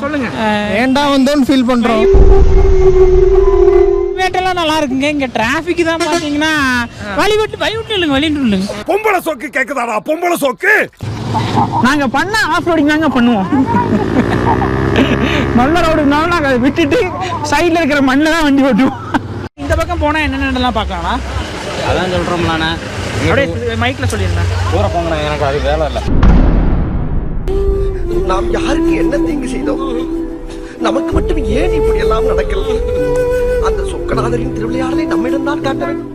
சொல்லுங்க. ஏண்டா வந்தோன்னு ஃபீல் பண்ணுறோம். வேட்டெல்லாம் நல்லா இருக்குங்க. இங்கே டிராஃபிக் தான் பார்த்தீங்கன்னா வழிவிட்டு இல்லைங்க வழிவிட்டு இல்லைங்க. பொம்பளை சோக்கு கேட்குதாடா பொம்பளை சோக்கு. நாங்கள் பண்ண ஆஃப் ரோடிங் தாங்க பண்ணுவோம். நல்ல ரோடுனாலும் நாங்கள் அதை விட்டுட்டு சைடில் இருக்கிற மண்ணில் தான் வண்டி ஓட்டுவோம். இந்த பக்கம் போனால் என்னென்னலாம் பார்க்கலாம்ண்ணா? அதான் சொல்கிறோம்லாண்ணே. அப்படியே மைக்கில் சொல்லியிருந்தேன். தூர போங்கண்ணா, எனக்கு அது வேலை இல்லை. நாம் யாருக்கு என்ன தீங்கு செய்தோம்? நமக்கு மட்டும் ஏன் இப்படி எல்லாம் நடக்கிறது? அந்த சொக்கநாதரின் திருவிளையாடலை நம்மிடம் தான் காட்ட வேண்டும்.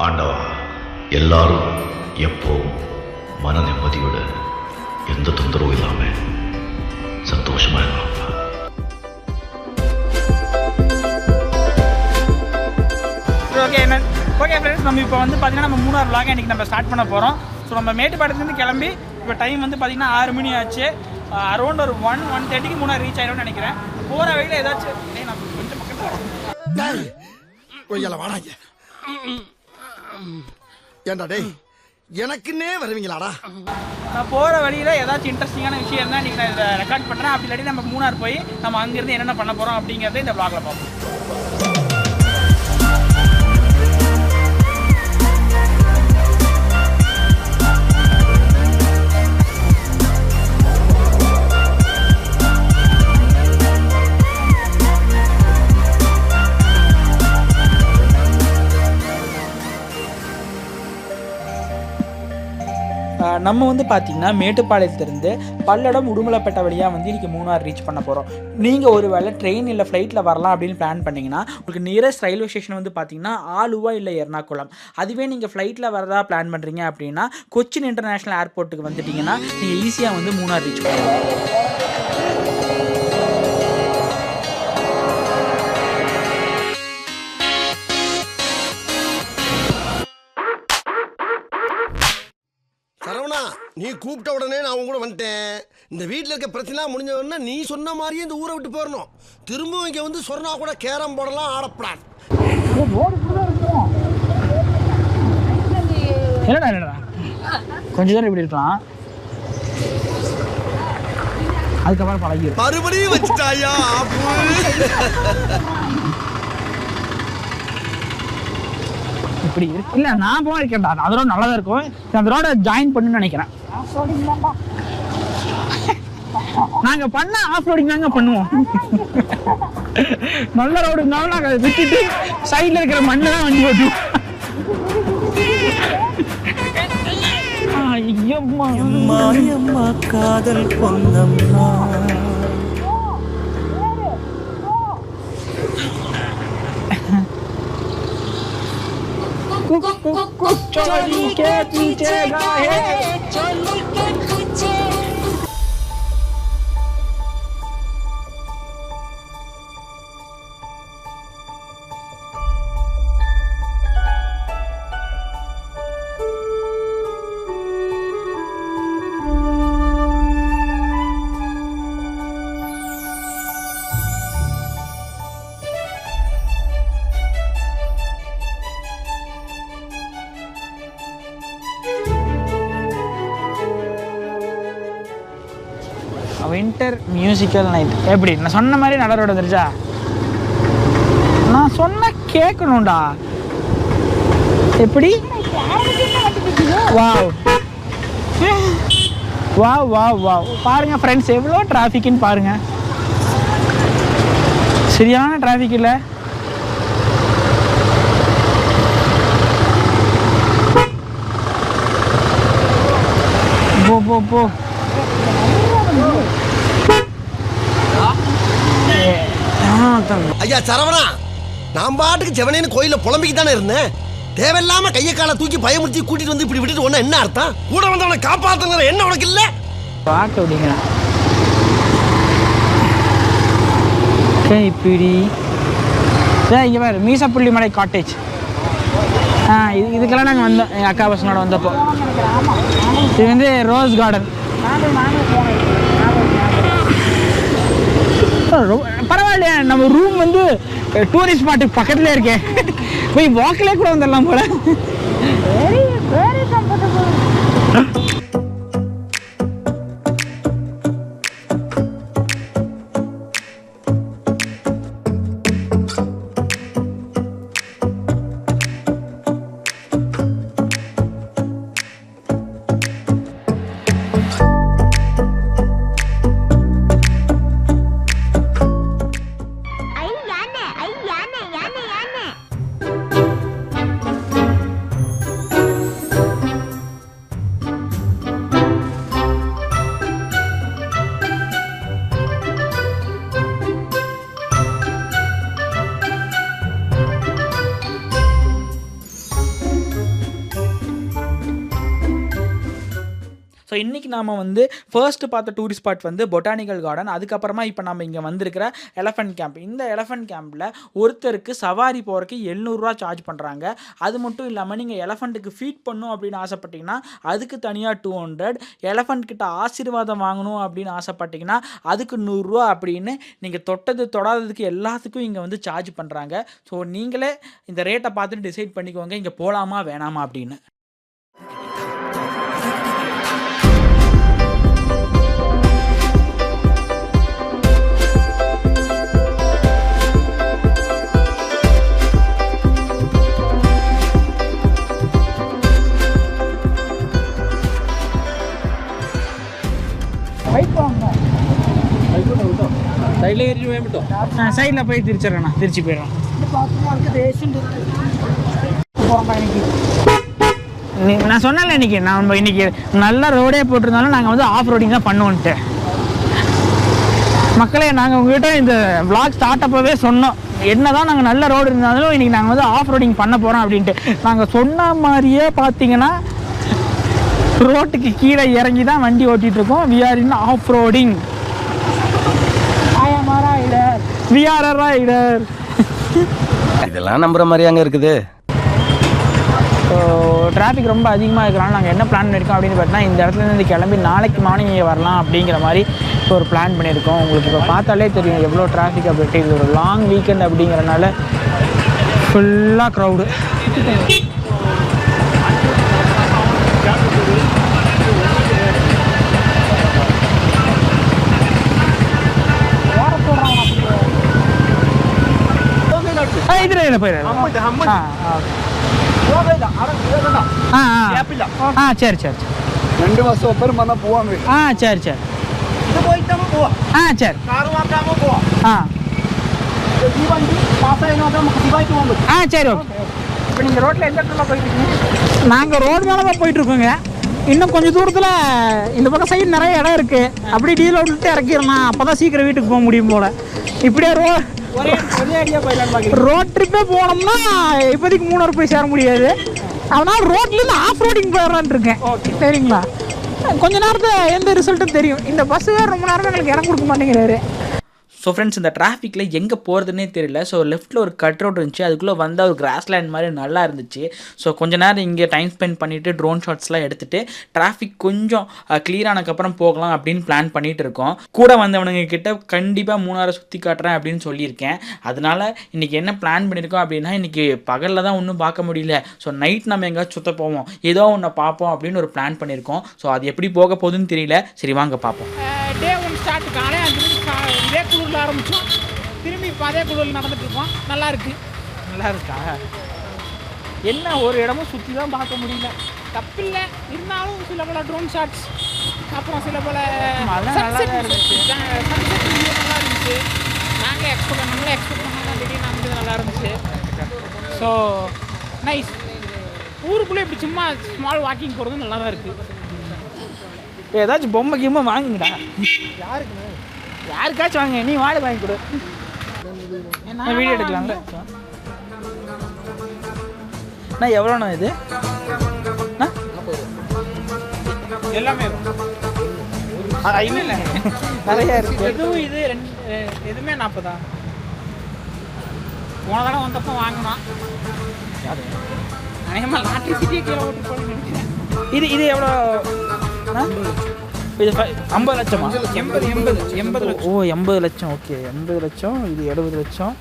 ஆண்டவா, எல்லாரும் எப்பவும் மன நிம்மதியோட எந்த தொந்தரவும் இல்லாம சந்தோஷமா இருக்கலாம். ஓகே ஃப்ரெண்ட்ஸ், நம்ம இப்போ வந்து பார்த்தீங்கன்னா நம்ம மூணார் vlog இன்றைக்கி நம்ம ஸ்டார்ட் பண்ண போகிறோம். ஸோ நம்ம மேட்டுப்பாளையத்துலேருந்து கிளம்பி இப்போ டைம் வந்து பார்த்தீங்கன்னா 6 மணி ஆச்சு. அரௌண்ட் ஒரு 1:30க்கு மூணார் ரீச் ஆகிடும்னு நினைக்கிறேன். போகிற வழியில் ஏதாச்சும் நான் கொஞ்சம் பக்கத்தில் வாடாங்க. ஏண்டா டேய், எனக்குன்னே வருவீங்களாடா? நான் போகிற வழியில் ஏதாச்சும் இன்ட்ரெஸ்டிங்கான விஷயம் இருந்தால் இன்றைக்கி நான் இதை ரெக்கார்ட் பண்ணுறேன். அப்படி இல்லாட்டி நம்ம மூணார் போய் நம்ம அங்கேருந்து என்னென்ன பண்ண போகிறோம் அப்படிங்கிறத இந்த vlogல பார்ப்போம். நம்ம வந்து பார்த்திங்கன்னா மேட்டுப்பாளையத்திலிருந்து பல்லடம் உடுமலைப்பேட்டை வழியாக வந்து இன்றைக்கி மூணார் ரீச் பண்ண போகிறோம். நீங்கள் ஒரு வேளை ட்ரெயின் இல்லை ஃப்ளைட்டில் வரலாம் அப்படின்னு பிளான் பண்ணிங்கன்னா உங்களுக்கு நியரஸ்ட் ரயில்வே ஸ்டேஷன் வந்து பார்த்திங்கன்னா ஆலுவா இல்லை எர்ணாகுளம். அதுவே நீங்கள் ஃப்ளைட்டில் வரதா பிளான் பண்ணுறீங்க அப்படின்னா கொச்சின் இன்டர்நேஷ்னல் ஏர்போர்ட்டுக்கு வந்துட்டிங்கன்னா நீங்கள் ஈஸியாக வந்து மூணார் ரீச் பண்ணலாம். சரவணா, நீ கூப்பிட்ட உடனே நான் உங்க கூட வந்துட்டேன். இந்த வீட்டில் இருக்க பிரச்சனை முடிஞ்ச உடனே நீ சொன்ன மாதிரியே இந்த ஊரை விட்டு போயிடணும். திரும்பவும் இங்கே வந்து சொன்னா கூட கேரம் போர்டெல்லாம் ஆடப்படாது. என்னடா கொஞ்சம் தூரம் இப்படி இருக்கலாம், அதுக்கப்புறம் பழகிடும். மறுபடியும் வச்சுட்டாயா? இப்படி இருக்கு இல்லை, நான் போயிருக்கேன்டா. அந்த ரோடு நல்லா தான் இருக்கும். அந்த ரோட ஜாயின் பண்ணுன்னு நினைக்கிறேன். நாங்கள் பண்ண ஆஃப் ரோடிங் தாங்க பண்ணுவோம். நல்ல ரோடு இருந்தாலும் நாங்கள் அதை விட்டுட்டு சைடில் இருக்கிற மண்ணில் தான் வண்டி ஓட்டுவோம். மாயம்மா காதல் பொன்னம்மா. चोली के पीछे गाए चोली के पीछे. வின்டர் மியூசிக்கல் நைட் எப்படி நான் சொன்ன மாதிரி நல்ல ரோடு வந்துருச்சா? நான் சொன்ன கேட்கணும்டா. எப்படி? Wow wow wow wow. பாருங்க ஃப்ரெண்ட்ஸ், எவ்வளோ டிராஃபிக்னு பாருங்க. சரியான டிராஃபிக் இல்லை? போ போ போ. ஐயா சரவணா, நான் பாட்டுக்கு செவனேன்னு கோயில புலம்பிக்கு தானே இருந்தேன். தேவையில்லாம கையை காலை தூக்கி பயமுறுத்தி கூட்டிட்டு வந்து இப்படி விட்டுட்டு ஒண்ணு என்ன அர்த்தம்? கூட வந்தவனை காப்பாத்துங்கிற என்ன உனக்கு இல்ல? பார்க்க விடுங்களா கைப்பிடி. இங்கே பாரு, மீசப்புள்ளி மலை காட்டேஜ். இதுக்கெல்லாம் நாங்கள் வந்தோம் எங்கள் அக்கா பசங்களோட வந்தப்போ. இது வந்து ரோஸ் கார்டன். பரவாயில்லையா, நம்ம ரூம் வந்து டூரிஸ்ட் ஸ்பாட்டுக்கு பக்கத்துலேயே இருக்கேன். போய் வாக்கிலே கூட வந்துடலாம் போல. Very comfortable. ஸோ இன்றைக்கி நாம் வந்து ஃபர்ஸ்ட்டு பார்த்த டூரிஸ்ட் ஸ்பாட் வந்து பொட்டானிக்கல் கார்டன். அதுக்கப்புறமா இப்போ நம்ம இங்கே வந்திருக்கிற எலஃபண்ட் கேம்ப். இந்த எலஃபண்ட் கேம்பில் ஒருத்தருக்கு சவாரி போகிறதுக்கு 700 ரூபா சார்ஜ் பண்ணுறாங்க. அது மட்டும் இல்லாமல் நீங்கள் எலஃபண்ட்டுக்கு ஃபீட் பண்ணணும் அப்படின்னு ஆசைப்பட்டிங்கன்னா அதுக்கு தனியாக 200. எலஃபண்ட் கிட்ட ஆசீர்வாதம் வாங்கணும் அப்படின்னு ஆசைப்பட்டிங்கன்னா அதுக்கு 100 ரூபா அப்படின்னு நீங்கள் தொடாததுக்கு எல்லாத்துக்கும் இங்கே வந்து சார்ஜ் பண்ணுறாங்க. ஸோ நீங்களே இந்த ரேட்டை பார்த்துட்டு டிசைட் பண்ணிக்கோங்க இங்கே போகலாமா வேணாமா அப்படின்னு. சைடில் போய் திருச்சிடுறேண்ணா, திருச்சி போயிடுறேன். நான் சொன்னேன்ல இன்னைக்கு நம்ம இன்னைக்கு நல்ல ரோடே போட்டிருந்தாலும் நாங்கள் வந்து ஆஃப் ரோடிங் தான் பண்ணுவோன்ட்டு. மக்களே, நாங்கள் உங்ககிட்ட இந்த விளாக் ஸ்டார்ட் அப்பவே சொன்னோம், என்னதான் நாங்கள் நல்ல ரோடு இருந்தாலும் இன்னைக்கு நாங்கள் வந்து ஆஃப் ரோடிங் பண்ண போகிறோம் அப்படின்ட்டு. நாங்கள் சொன்ன மாதிரியே பார்த்தீங்கன்னா ரோட்டுக்கு கீழே இறங்கி தான் வண்டி ஓட்டிகிட்டு இருக்கோம். We are in off roading. இதெல்லாம் நம்புற மாதிரியாங்க இருக்குது. ஸோ டிராஃபிக் ரொம்ப அதிகமாக இருக்கிறனால நாங்கள் என்ன பிளான் பண்ணியிருக்கோம் அப்படின்னு பார்த்தீங்கன்னா இந்த இடத்துலேருந்து கிளம்பி நாளைக்கு மார்னிங் இங்கே வரலாம் அப்படிங்கிற மாதிரி இப்போ ஒரு பிளான் பண்ணியிருக்கோம். உங்களுக்கு இப்போ பார்த்தாலே தெரியும் எவ்வளோ டிராஃபிக் அப்படின்ட்டு. இது ஒரு லாங் வீக்கெண்ட் அப்படிங்கிறனால ஃபுல்லாக க்ரௌடு. இதில் போயிடுறேன். சரி சரி 2 വർഷം ഒപ്പം വന്നാൽ പോവാൻ വേണ്ടി. சரி சரி ഇത് പോയിട്ടാണ് പോവാ. சரி കാറ് മാറ്റാമോ പോവാ. ഈ വണ്ടി പാസ്സായി നോക്കാം, നമുക്ക് സുഖമായിട്ട് പോകാൻ പറ്റും. சரி ஓகே. இப்போ நீங்கள் ரோட்டில் எந்த இடத்துல போயிட்டு இருக்கீங்க? நாங்கள் ரோடு மேலே தான் போயிட்டுருக்கோங்க. இன்னும் கொஞ்சம் தூரத்தில் இந்த பக்கம் சைடு நிறைய இடம் இருக்குது. அப்படி டீல் விட்டு இறக்கிடலாம், அப்போ தான் சீக்கிரம் வீட்டுக்கு போக முடியும் போல். இப்படியே ரோட் ட்ரிப்பே போனோம்னா இப்போதைக்கு 3 போய் சேர முடியாது. அதனால் ரோட்லேருந்து ஆஃப் ரோடிங் போயிடலான் இருக்கேன். சரிங்களா? கொஞ்ச நேரத்தில் எந்த ரிசல்ட்டும் தெரியும். இந்த பஸ்ஸு ரொம்ப நேரம் எங்களுக்கு இடம் கொடுக்க மாட்டேங்கிறாரு. ஸோ ஃப்ரெண்ட்ஸ், இந்த டிராஃபிக்கில் எங்கே போகிறதுனே தெரியல. ஸோ லெஃப்ட்டில் ஒரு கட் ரோட் இருந்துச்சு, அதுக்குள்ளே வந்தால் ஒரு கிராஸ்லேண்ட் மாதிரி நல்லா இருந்துச்சு. ஸோ கொஞ்ச நேரம் இங்கே டைம் ஸ்பெண்ட் பண்ணிவிட்டு ட்ரோன் ஷாட்ஸ்லாம் எடுத்துகிட்டு டிராஃபிக் கொஞ்சம் கிளியர் ஆனதுக்கப்புறம் போகலாம் அப்படின்னு பிளான் பண்ணிகிட்டு இருக்கோம். கூட வந்தவனுங்க கிட்ட கண்டிப்பாக மூணாரை சுற்றி காட்டுறேன் அப்படின்னு சொல்லியிருக்கேன். அதனால் இன்றைக்கி என்ன பிளான் பண்ணியிருக்கோம் அப்படின்னா, இன்றைக்கி பகலில் தான் ஒன்றும் பார்க்க முடியல. ஸோ நைட் நம்ம எங்கேயாச்சும் சுற்ற போவோம், ஏதோ ஒன்று பார்ப்போம் அப்படின்னு ஒரு பிளான் பண்ணியிருக்கோம். ஸோ அது எப்படி போக போகுதுன்னு தெரியல. சரி வாங்க பார்ப்போம். டே 1 ஸ்டார்ட் காலையில் 5 மணிக்கு இதே குழுவில் ஆரம்பித்தோம், திரும்பி இப்போ அதே குழுவில் நடந்துகிட்ருக்கோம். நல்லா இருக்குது. நல்லா இருக்கா? என்ன ஒரு இடமும் சுற்றி தான் பார்க்க முடியல. தப்பில்லை, இருந்தாலும் சில பல ட்ரோன் ஷாட்ஸ், அப்புறம் சில பல சன்செட் நல்லா இருந்துச்சு. நம்மளே எக்ஸ்பெக்ட் பண்ணால் திடீர்னு நமக்கு நல்லா இருந்துச்சு. So nice. ஊருக்குள்ளே இப்படி சும்மா ஸ்மால் வாக்கிங் போகிறது நல்லா தான் இருக்குது. ஏதாச்சும் பொம்மை கிம்மை வாங்குங்கடா. யாருக்காச்சும் வாங்க, நீ வாடகை வாங்கி கொடு. வீடியோ எடுக்கலாம்ல. அண்ணா எவ்வளோண்ணா இது? எல்லாமே இல்லை நிறையா இருக்குது. எதுவும் இது எதுவுமே 40 போன தடவை வந்தப்போ வாங்கினான். அநேகமாக லாட்ரி சீட்டே கீழே ஓட்டு போகணும்னு நினைக்கிறேன். இது எவ்வளோ? இது 50 லட்சமா? 80 லட்சம். ஓ 80 லட்சம். ஓகே 80 லட்சம். இது 70 லட்சம்.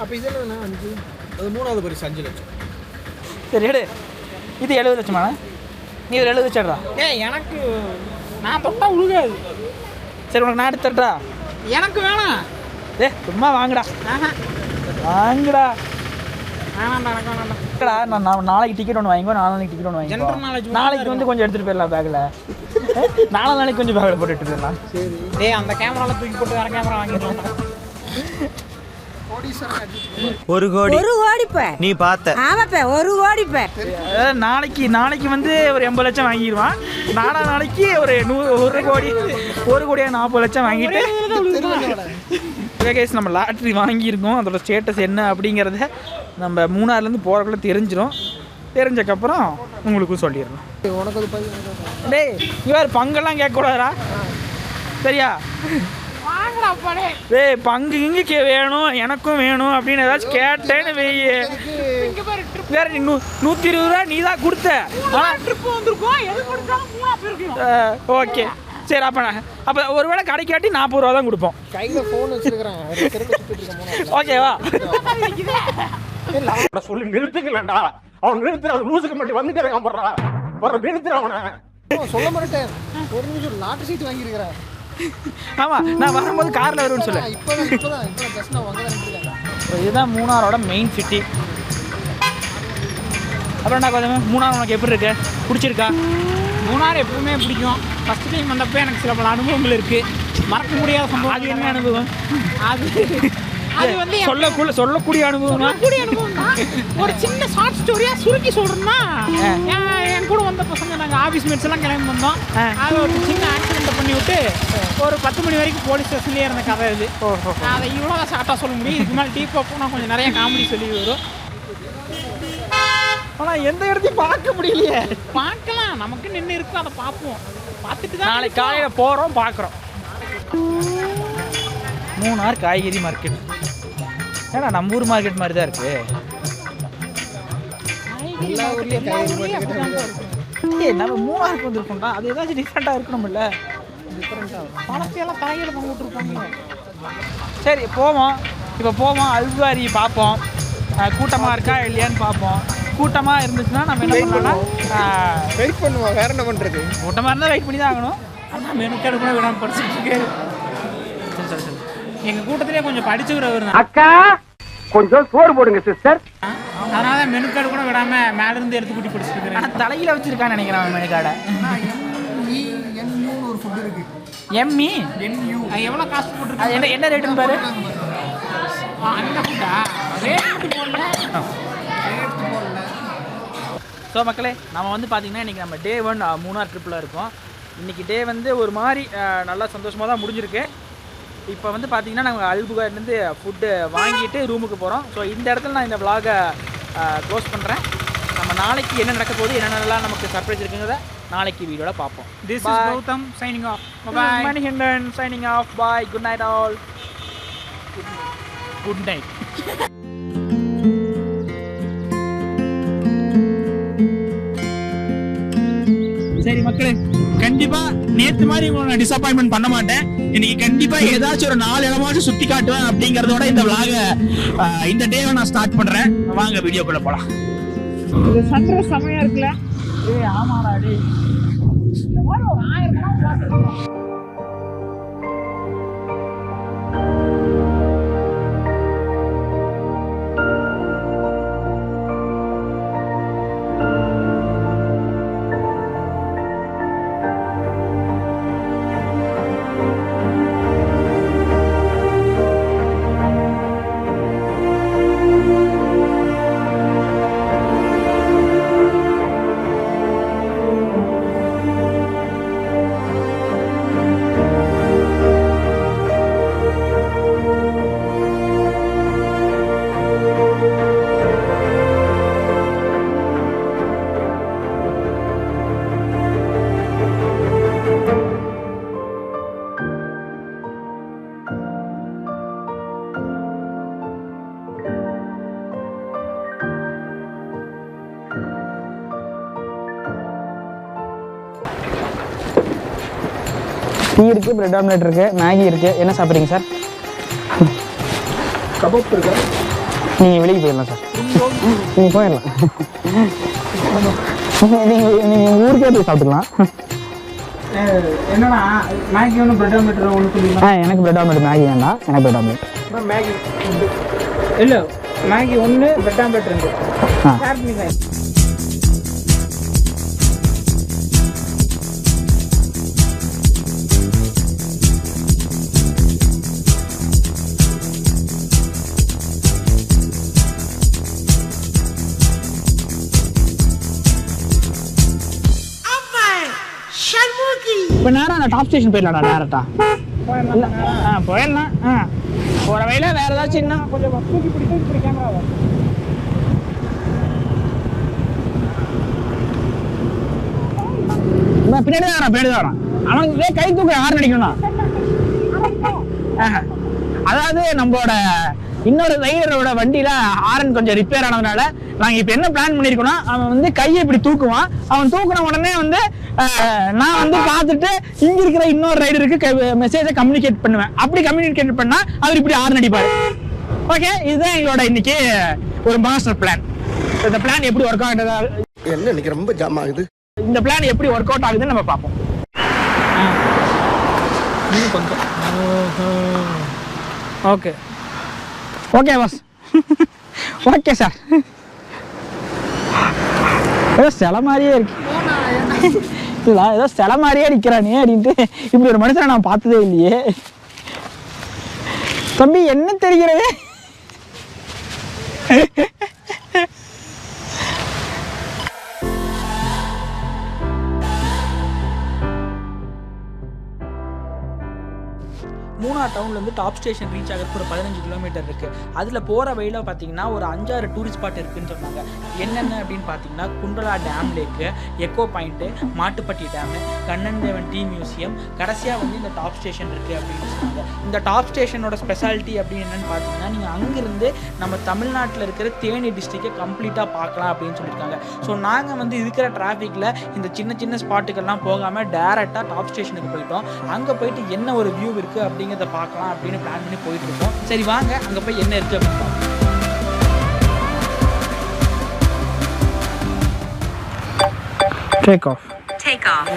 அப்போ இதில் 5 அது 3வது பரிசு 5 லட்சம். சரி எடு. இது 70 லட்சமா? நீ ஒரு 70 வச்சிடுறா. எனக்கு நான் தொட்டா உழுகாது. சரி உனக்கு நான் எடுத்துடுறா. எனக்கு வேணாம். சும்மா வாங்கடா. வாங்கடா. நான் நாளைக்கு டிக்கெட் ஒன்று வாங்கிக்கோ. நாளைக்கு டிக்கெட் ஒன்று வாங்கிக்கோ. நாளைக்கு வந்து கொஞ்சம் எடுத்துகிட்டு போயிடலாம் பேக்கில். நாளைக்கு கொஞ்சம் பேக்கில் போட்டு எடுத்துகிட்டு போயிடலாம். சரி அந்த கேமராவில் தூக்கி போட்டு வேறு கேமரா வாங்கிடலாம். ஒரு கோடி நீ பார்த்த. ஆமாப்பா 1 கோடிப்பா. நாளைக்கு வந்து ஒரு 80 லட்சம் வாங்கிடுவான். நாளைக்கு ஒரு 1 கோடியா 40 லட்சம் வாங்கிட்டு கேஸ் நம்ம லாட்ரி வாங்கியிருக்கோம். அதோட ஸ்டேட்டஸ் என்ன அப்படிங்கிறத நம்ம மூணாறுலேருந்து போகிறக்குள்ள தெரிஞ்சிடும். தெரிஞ்சக்கப்புறம் உங்களுக்கும் சொல்லிடுறோம். டேய் இவர் பங்கெல்லாம் கேட்கக்கூடாதா? சரியா? டேய் பங்கு இங்கே வேணும் எனக்கும் வேணும் அப்படின்னு ஏதாச்சும் கேட்டேன்னு வெய்ய. வேற 120 ரூபா நீ தான் கொடுத்த. ஓகே சரி. அப்போ ஒருவேளை கடைக்காட்டி 40 ரூபா தான் கொடுப்போம். கையில் ஃபோன் வச்சுருக்கிறேன். ஓகேவா? சொல்லி நிறுத்துக்கலடா. அவன் நிறுத்துற லூசுக்கு மட்டும் வந்துட்டே இருக்கான். நிறுத்துற அவனை சொல்ல மாட்டேன். ஒரு நிமிஷம் லாட்டரி சீட் வாங்கியிருக்கிறேன். ஆமாம் நான் வரும்போது காரில் வருவேன்னு சொல்லு. இதுதான் மூணாரோட மெயின் சிட்டி. அப்புறம் என்ன கொஞ்சம் மூணார் உனக்கு எப்படி இருக்கு? பிடிச்சிருக்கா? மூணார் எப்பவுமே பிடிக்கும். ஃபஸ்ட் டைம் வந்தப்போ எனக்கு சில பல அனுபவங்கள் இருக்குது. மறக்க முடியாத சம்பவம். அது என்ன அனுபவம்? அது வந்து சொல்லக்கூடிய அனுபவம் தான். ஒரு சின்ன ஷார்ட் ஸ்டோரியாக சுருக்கி சொல்கிறோம்னா, என் கூட வந்த பசங்க நாங்கள் ஆஃபீஸ் மேட்ஸ் எல்லாம் கிளம்பி வந்தோம். அது ஒரு சின்ன ஆக்சிடென்ட்டை பண்ணி விட்டு ஒரு 10 மணி வரைக்கும் போலீஸ் ஸ்டேஷன்லேயே இருந்த கதை இது. அதை இவ்வளோ ஷார்ட்டாக சொல்ல முடியும். இதுக்கு மேலே டீப்பாக போனால் கொஞ்சம் நிறைய காமெடி சொல்லி வரும். ஆனால் எந்த இடத்தையும் பார்க்க முடியலையே. பார்க்கலாம், நமக்கு நின்று இருக்கும். அதை பார்ப்போம். பார்த்துட்டு தான் நாளைக்கு காலையில் போகிறோம் பார்க்குறோம். மூணார் காய்கறி மார்க்கெட். ஏன்னா நம்ம ஊர் மார்க்கெட் மாதிரி தான் இருக்கு. நம்ம மூணாருக்கு வந்துருக்கோம்டா. அது ஏதாச்சும் டிஃப்ரெண்ட்டாக இருக்கணும்ல. பணத்தையெல்லாம் தலையில் பண்ணி விட்டுருப்பாங்க. சரி போவோம். இப்போ போவோம் அல்வாரி பார்ப்போம். கூட்டமாக இருக்கா இல்லையான்னு பார்ப்போம். கூட்டமாக இருந்துச்சுன்னா நம்ம என்ன பண்ணலாம்? வெயிட் பண்ணுவோம். வேற என்ன பண்ணுறது? கூட்டமாக இருந்தால் வெயிட் பண்ணி தான் ஆகணும். ஆனால் மெனுக்கார்டு கூட விடாமல் படிச்சுட்டு இருக்கு. சரி எங்கள் கூட்டத்திலே கொஞ்சம் படிச்சுக்கிறவர் தான். அக்கா கொஞ்சம் சோறு போடுங்க சிஸ்டர். அதனால தான் மெனுக்கார்டு கூட விடாமல் மேலேருந்து எடுத்து கூட்டி படிச்சுட்டு இருக்கிறேன். ஆனால் தலையில் வச்சுருக்கான்னு நினைக்கிறேன் அவன் மெனுக்கார்டை. ஒரு ஃபுட் இருக்கு. எம்மி எவ்வளோ காஸ்ட் போட்டுருக்கு? என்ன ரேட்டுன்னு பாரு. அந்த ஃபுட்டா ரேட்டு போடல. ஸோ மக்களே நம்ம வந்து பார்த்திங்கன்னா இன்றைக்கி நம்ம டே 1 மூணார் ட்ரிப்பில் இருக்கோம். இன்றைக்கி டே வந்து ஒரு மாதிரி நல்லா சந்தோஷமாக தான் முடிஞ்சிருக்கு. இப்போ வந்து பார்த்திங்கன்னா நாங்கள் அல்புகார்லேருந்து ஃபுட்டு வாங்கிட்டு ரூமுக்கு போகிறோம். ஸோ இந்த இடத்துல நான் இந்த விலாகை க்ளோஸ் பண்ணுறேன். நம்ம நாளைக்கு என்ன நடக்க போகுது, என்னென்னலாம் நமக்கு சர்ப்ரைஸ் இருக்குங்கிறத நாளைக்கு வீடியோவில் பார்ப்போம். This is Gautam signing off. Bye. Manihindan signing off. Bye. Good night all. Good night. சரி மக்களே, கண்டிப்பா நேத்து மாதிரி உங்களை நான் டிசப்பாயின்மெண்ட் பண்ண மாட்டேன். இன்னைக்கு கண்டிப்பா ஏதாச்சும் ஒரு 4 இடமாச்சும் சுத்தி காட்டுவேன் அப்படிங்கறதோட இந்த vlog இந்த டேவை நான் ஸ்டார்ட் பண்றேன். வாங்க வீடியோக்குள்ள போலாம். இது சன்ரைஸ் செமையா இருக்குல்ல? ஆமாடா டே. இந்த மாதிரி ஒரு 1000 படம் பார்த்துருக்கோம். டீ இருக்குது, பிரெட் ஆம்லெட் இருக்குது, மேகி இருக்குது. என்ன சாப்பிட்றீங்க சார்? கபாப் இருக்கா? நீங்கள் வெளியே போயிடலாம் சார். நீங்கள் போயிடலாம். நீங்கள் ஊருக்கே போய் சாப்பிட்டுக்கலாம். என்னன்னா மேகி ஒன்று பிரெட் ஆம்லெட் ஒன்று சொல்லிக்கலாம். எனக்கு பிரெட் ஆம்லெட், மேகி வேண்டாம். எனக்கு பிரெட் ஆம்லெட். மேகி இல்லை, மேகி ஒன்று, பிரெட் ஆம்லெட் 2. இப்போ நேரம் அந்த டாப் ஸ்டேஷன் போயிடலாம்டா டேரக்டா. போயிடலாம். போகிற வழியில் வேறு ஏதாச்சும் என்ன கொஞ்சம் தூக்கி பிடிச்சி கேமராவை. பின்னாடி தான் வரான். அவனுக்கு கை தூக்க யார் நடிக்கணும்? அதாவது நம்மளோட இன்னொரு ரைடரோட வண்டியில ஹாரன் கொஞ்சம் ரிப்பேர் ஆனதுனால நாங்கள் இப்போ என்ன பிளான் பண்ணியிருக்கோம்னா, அவன் வந்து கையை இப்படி தூக்குவான். அவன் தூக்குன உடனே வந்து நான் வந்து பார்த்துட்டு இங்கே இருக்கிற இன்னொரு ரைடருக்கு மெசேஜை கம்யூனிகேட் பண்ணுவேன். அப்படி கம்யூனிகேட் பண்ணால் அவர் இப்படி ஹாரன் அடிப்பார். ஓகே, இதுதான் எங்களோட இன்னைக்கு ஒரு மாஸ்டர் பிளான். இந்த பிளான் எப்படி ஒர்க் ஆகுது, என்ன இன்னைக்கு ரொம்ப ஜாம் ஆகுது, இந்த பிளான் எப்படி ஒர்க் அவுட் ஆகுதுன்னு நம்ம பார்ப்போம். கொஞ்சம் okay okay boss. Okay sir. ஏதோ சில மாதிரியே இருக்கு. இல்லை, ஏதோ சில மாதிரியே நிற்கிறானே அப்படின்ட்டு இப்படி ஒரு மனுஷனை நான் பார்த்ததே இல்லையே. தம்பி என்ன தெரிகிறது? மூணார் டவுன்லேருந்து டாப் ஸ்டேஷன் ரீச் ஆகிறதுக்கு ஒரு 15 கிலோமீட்டர் இருக்குது. அதில் போகிற வழியில் பார்த்தீங்கன்னா ஒரு 5-6 டூரிஸ்ட் ஸ்பாட் இருக்குதுன்னு சொன்னாங்க. என்னென்ன அப்படின்னு பார்த்தீங்கன்னா Kundala dam lake, echo point, Mattupetty dam, Kannan Devan tea museum, கடைசியாக வந்து இந்த டாப் ஸ்டேஷன் இருக்குது அப்படின்னு சொன்னாங்க. இந்த டாப் ஸ்டேஷனோட ஸ்பெஷாலிட்டி அப்படின்னு என்னென்னு பார்த்தீங்கன்னா, நீங்கள் அங்கேருந்து நம்ம தமிழ்நாட்டில் இருக்கிற தேனி டிஸ்ட்ரிக்டை கம்ப்ளீட்டாக பார்க்கலாம் அப்படின்னு சொல்லியிருக்காங்க. ஸோ நாங்கள் வந்து இருக்கிற டிராஃபிக்கில் இந்த சின்ன சின்ன ஸ்பாட்டுக்கெல்லாம் போகாமல் டேரெக்டாக டாப் ஸ்டேஷனுக்கு போயிட்டோம். அங்கே போயிட்டு என்ன ஒரு வியூ இருக்குது அப்படிங்கிறத பார்க்கலாம் அப்படின்னு பிளான் பண்ணி போயிட்டு இருக்கோம். சரி வாங்க அங்கே போய் என்ன இருக்குது அப்படின்னு பார்க்கலாம். Take off. Take off.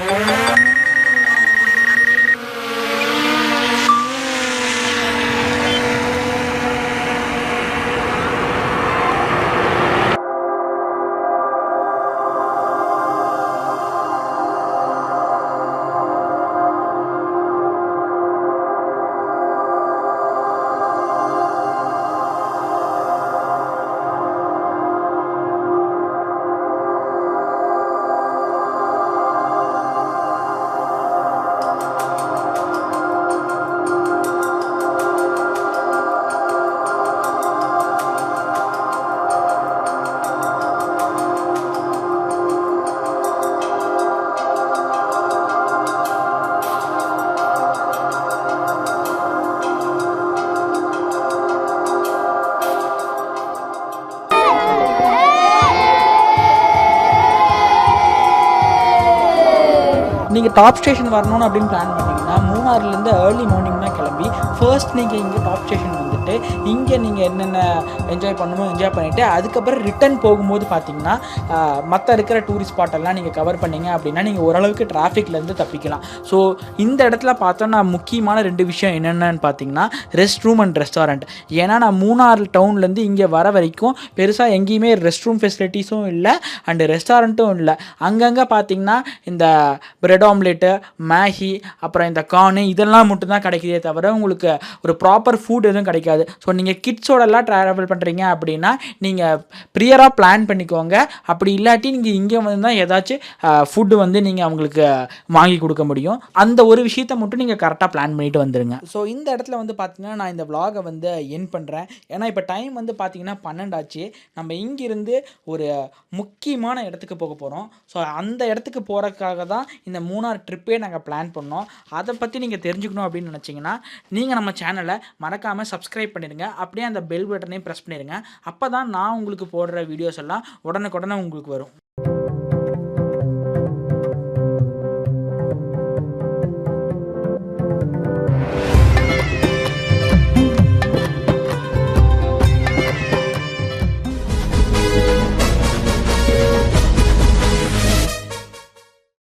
நீங்கள் டாப் ஸ்டேஷன் வரணும்னு அப்படின்னு பிளான் பண்ணிங்கன்னா மூணாறுலேருந்து ஏர்லி மார்னிங்னா கிளம்பி ஃபர்ஸ்ட் நீங்கள் இங்கே டாப் ஸ்டேஷன் வந்துட்டு இங்கே நீங்கள் என்னென்ன என்ஜாய் பண்ணணுமோ என்ஜாய் பண்ணிவிட்டு அதுக்கப்புறம் ரிட்டன் போகும்போது பார்த்தீங்கன்னா மற்ற இருக்கிற டூரிஸ்ட் ஸ்பாட்டெல்லாம் நீங்கள் கவர் பண்ணிங்க அப்படின்னா நீங்கள் ஓரளவுக்கு டிராஃபிக்லேருந்து தப்பிக்கலாம். ஸோ இந்த இடத்துல பார்த்தோன்னா முக்கியமான 2 விஷயம் என்னென்னு பார்த்தீங்கன்னா ரெஸ்ட் ரூம் அண்ட் ரெஸ்டாரண்ட். ஏன்னா நான் மூணாறு டவுன்லேருந்து இங்கே வர வரைக்கும் பெருசாக எங்கேயுமே ரெஸ்ட் ரூம் ஃபெசிலிட்டிஸும் இல்லை அண்டு ரெஸ்டாரண்ட்டும் இல்லை. அங்கங்கே பார்த்தீங்கன்னா இந்த பிரெட் ஆம்லேட்டு, மேகி, அப்புறம் இந்த கார்னு இதெல்லாம் மட்டும்தான் கிடைக்குதே தவிர உங்களுக்கு ஒரு ப்ராப்பர் ஃபுட் எதுவும் கிடைக்காது. ஸோ நீங்கள் கிட்ஸோடலாம் ட்ராவல் பண்ணுறீங்க அப்படின்னா நீங்கள் ப்ரியராக பிளான் பண்ணிக்கோங்க. அப்படி இல்லாட்டி நீங்கள் இங்கே வந்து தான் ஏதாச்சும் ஃபுட்டு வந்து நீங்கள் அவங்களுக்கு வாங்கி கொடுக்க முடியும். அந்த ஒரு விஷயத்தை மட்டும் நீங்கள் கரெக்டாக பிளான் பண்ணிட்டு வந்துடுங்க. ஸோ இந்த இடத்துல வந்து பார்த்தீங்கன்னா நான் இந்த vlog-ஐ வந்து என் பண்ணுறேன். ஏன்னா இப்போ டைம் வந்து பார்த்தீங்கன்னா 12 ஆச்சு. நம்ம இங்கிருந்து ஒரு முக்கியமான இடத்துக்கு போக போகிறோம். ஸோ அந்த இடத்துக்கு போகிறதுக்காக தான் இந்த மூணார் ட்ரிப்பே நாங்கள் பிளான் பண்ணோம். அதை பற்றி நீங்கள் தெரிஞ்சுக்கணும் அப்படின்னு நினச்சிங்கன்னா நீங்கள் நம்ம சேனலை மறக்காமல் சப்ஸ்கிரைப் பண்ணிடுங்க. அப்படியே அந்த பெல் பட்டனையும் ப்ரெஸ் பண்ணிடுங்க. அப்போ தான் நான் உங்களுக்கு போடுற வீடியோஸ் எல்லாம் உடனுக்குடனே உங்களுக்கு வரும்.